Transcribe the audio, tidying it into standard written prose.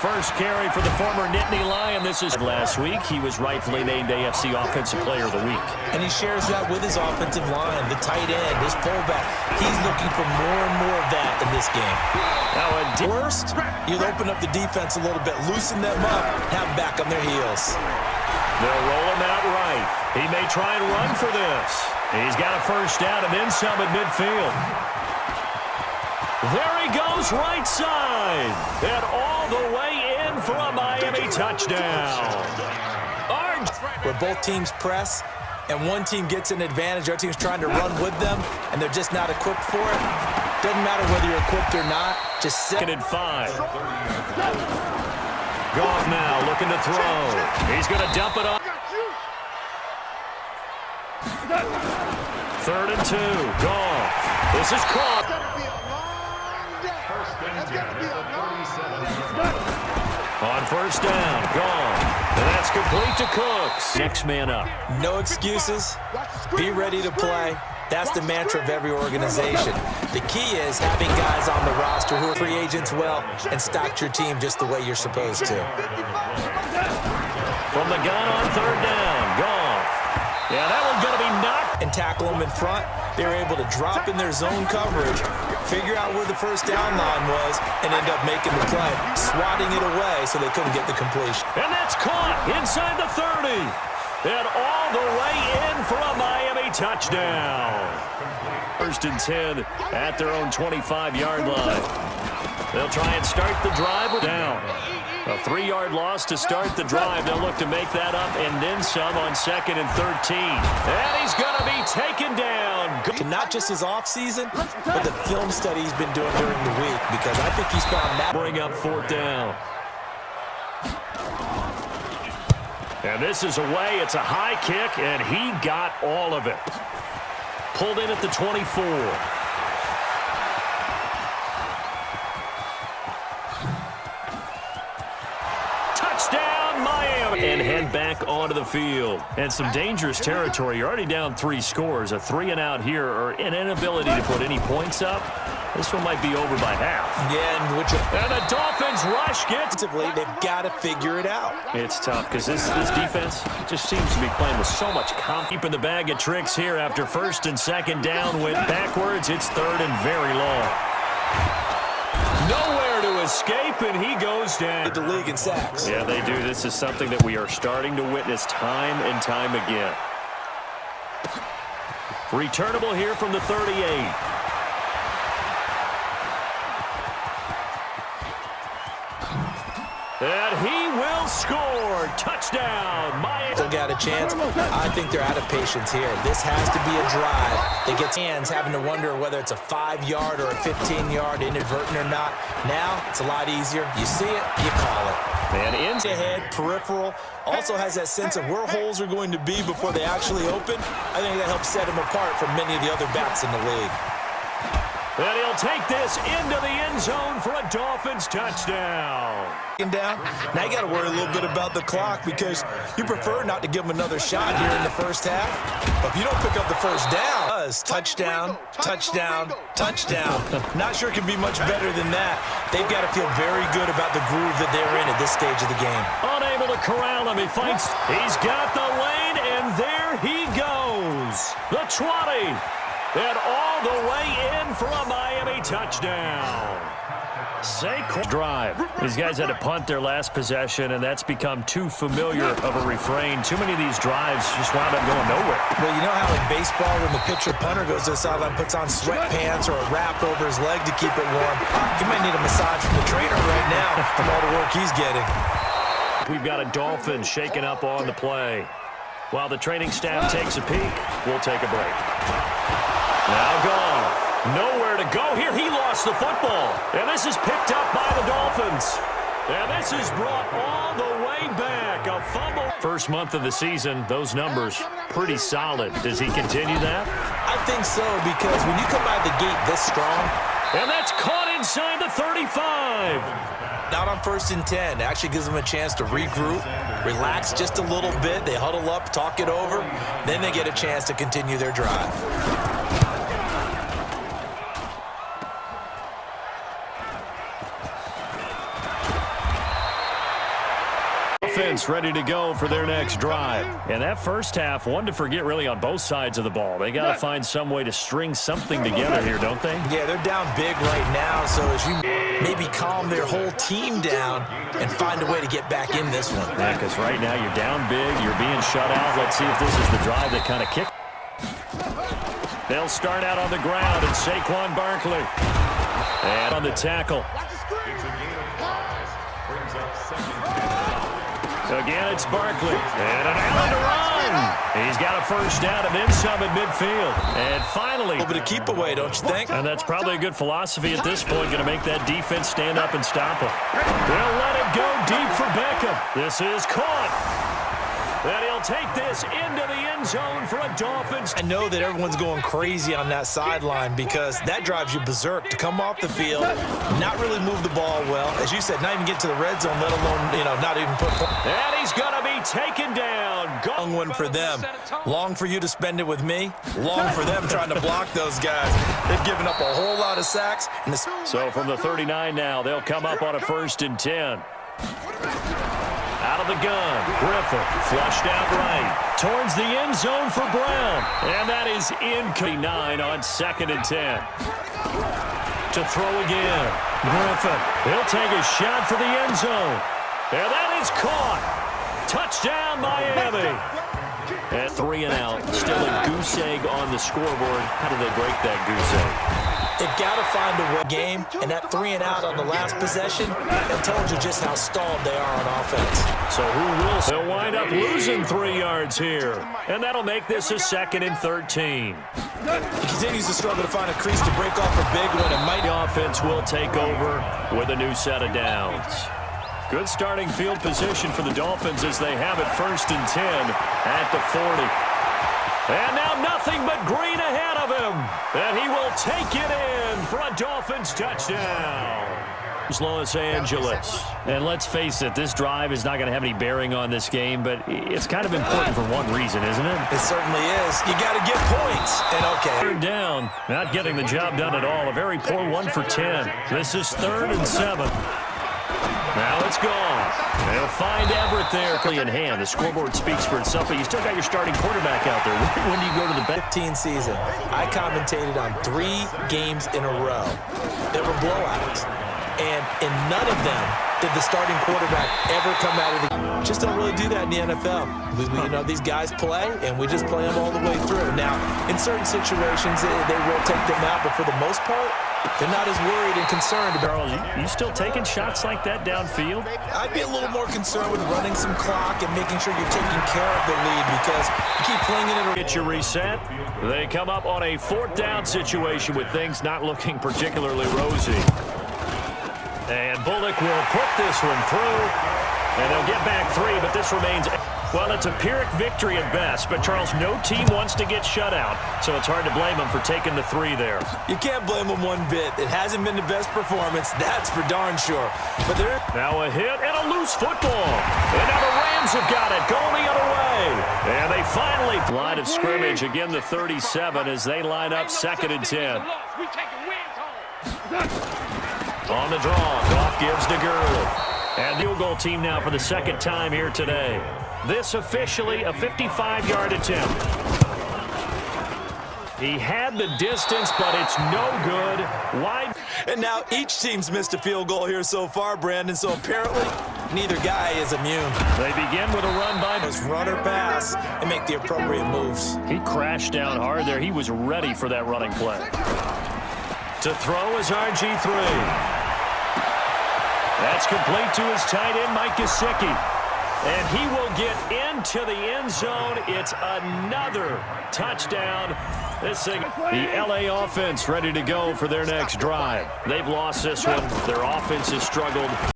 first carry for the former Nittany Lion. This is last week. He was rightfully named AFC Offensive Player of the Week. And he shares that with his offensive line, the tight end, his fullback. He's looking for more and more of that in this game. Now, Worst, you'll open up the defense a little bit, loosen them up, have them back on their heels. They'll roll him out right. He may try and run for this. He's got a first down and then some at midfield. There he goes right side. And all the way in for a Miami touchdown. Where both teams press and one team gets an advantage, our team's trying to run with them, and they're just not equipped for it. Doesn't matter whether you're equipped or not. Just sit. 2nd and 5. Goff now looking to throw. He's going to dump it on. 3rd and 2. Goff. This is caught. On first down, gone. And that's complete to Cooks. Next man up. No excuses. Be ready to play. That's the mantra of every organization. The key is having guys on the roster who are free agents well and stock your team just the way you're supposed to. From the gun on 3rd down, Goff. Yeah, that one's going to be knocked. And tackle them in front. They were able to drop in their zone coverage, figure out where the first down line was, and end up making the play, swatting it away so they couldn't get the completion. And that's caught inside the 30. And all the way in for a Miami touchdown. 1st and 10 at their own 25-yard line. They'll try and start the drive with down. A 3-yard loss to start the drive. They'll look to make that up and then some on 2nd and 13. And he's going to be taken down. Not just his offseason, but the film study he's been doing during the week, because I think he's found that. Bring up 4th down. And this is away. It's a high kick, and he got all of it. Pulled in at the 24. Touchdown, Miami. And head back onto the field. And some dangerous territory. You're already down 3 scores. A 3-and-out here, or an inability to put any points up. This one might be over by half. Yeah, and the Dolphins rush gets. They've got to figure it out. It's tough because this defense just seems to be playing with so much confidence. Keeping the bag of tricks here after 1st and 2nd down. Went backwards. It's 3rd and very long. Nowhere to escape, and he goes down. The league in sacks. Yeah, they do. This is something that we are starting to witness time and time again. Returnable here from the 38. And he will score. Touchdown, Miami. Still got a chance. I think they're out of patience here. This has to be a drive that gets hands having to wonder whether it's a 5-yard or a 15-yard, inadvertent or not. Now, it's a lot easier. You see it, you call it. And into head, peripheral, also has that sense of where holes are going to be before they actually open. I think that helps set him apart from many of the other backs in the league. And he'll take this into the end zone for a Dolphins touchdown. Down. Now you got to worry a little bit about the clock, because you prefer not to give him another shot here in the first half. But if you don't pick up the first down, touchdown, touchdown, touchdown. Not sure it can be much better than that. They've got to feel very good about the groove that they're in at this stage of the game. Unable to corral him. He fights. He's got the lane, and there he goes. The 20. And all the way in for a Miami touchdown. Saquon drive. These guys had to punt their last possession, and that's become too familiar of a refrain. Too many of these drives just wound up going nowhere. Well, you know how in baseball when the pitcher punter goes to the sideline, puts on sweatpants or a wrap over his leg to keep it warm? He might need a massage from the trainer right now from all the work he's getting. We've got a Dolphin shaking up on the play. While the training staff takes a peek, we'll take a break. Now Goff. Nowhere to go here. He lost the football. And this is picked up by the Dolphins. And this is brought all the way back. A fumble. First month of the season, those numbers pretty solid. Does he continue that? I think so, because when you come out of the gate this strong. And that's caught inside the 35. Not on 1st and 10. It actually gives them a chance to regroup, relax just a little bit. They huddle up, talk it over. Then they get a chance to continue their drive. offense ready to go for their next drive. And that first half, one to forget really on both sides of the ball. They got to find some way to string something together here, don't they? Yeah, they're down big right now, so as you maybe calm their whole team down and find a way to get back in this one. Yeah, because right now you're down big, you're being shut out. Let's see if this is the drive that kind of kicks. They'll start out on the ground, and Saquon Barkley. And on the tackle. Again, it's Barkley. And an Allen to run. He's got a first down and then some at midfield. And finally, a little bit of keep away, don't you think? And that's probably a good philosophy at this point, going to make that defense stand up and stop him. They'll let it go deep for Beckham. This is caught. And he'll take this into the end zone for a Dolphins. I know that everyone's going crazy on that sideline because that drives you berserk to come off the field, not really move the ball well. As you said, not even get to the red zone, let alone, not even put. And he's going to be taken down. Long one for them. Long for you to spend it with me. Long for them trying to block those guys. They've given up a whole lot of sacks. So from the 39 now, they'll come up on a 1st and 10. Out of the gun, Griffin flushed out right, towards the end zone for Brown, and that is in 9 on 2nd and 10. To throw again, Griffin, he'll take a shot for the end zone, and that is caught. Touchdown, Miami. At 3 and out, still a goose egg on the scoreboard. How do they break that goose egg? They've got to find a way game, and that 3 and out on the last possession, that told you just how stalled they are on offense. So who will? They'll wind up losing 3 yards here, and that'll make this a 2nd and 13. He continues to struggle to find a crease to break off a big one. The offense will take over with a new set of downs. Good starting field position for the Dolphins as they have it 1st and 10 at the 40. And now nothing but green ahead of him. And he will take it in for a Dolphins touchdown. Los Angeles. And let's face it, this drive is not going to have any bearing on this game, but it's kind of important for one reason, isn't it? It certainly is. You got to get points. And okay. 3rd down, not getting the job done at all. A very poor 1 for 10. This is 3rd and 7. Now it's gone. They'll find Everett there. In hand. The scoreboard speaks for itself, but you still got your starting quarterback out there. When do you go to the 15 season? I commentated on 3 games in a row. There were blowouts. And in none of them did the starting quarterback ever come out of the... Just don't really do that in the NFL. These guys play, and we just play them all the way through. Now, in certain situations, they will take them out, but for the most part, they're not as worried and concerned about... Charles, you still taking shots like that downfield? I'd be a little more concerned with running some clock and making sure you're taking care of the lead because you keep playing it... Get your reset. They come up on a 4th down situation with things not looking particularly rosy. And Bullock will put this one through. And they'll get back 3, but this remains... Well, it's a Pyrrhic victory at best, but, Charles, no team wants to get shut out, so it's hard to blame them for taking the 3 there. You can't blame them one bit. It hasn't been the best performance, that's for darn sure. But they're... Now a hit and a loose football. And now the Rams have got it, going the other way. And they finally... Line of scrimmage, again the 37 as they line up 2nd and 10. On the draw, Goff gives to Gurley. And the field goal team now for the 2nd time here today. This officially a 55-yard attempt. He had the distance, but it's no good. Wide. And now each team's missed a field goal here so far, Brandon, so apparently neither guy is immune. They begin with a run by... Run or pass and make the appropriate moves. He crashed down hard there. He was ready for that running play. To throw is RG3. That's complete to his tight end, Mike Gesicki. And he will get into the end zone. It's another touchdown. This thing, the LA offense ready to go for their next drive. They've lost this one. Their offense has struggled.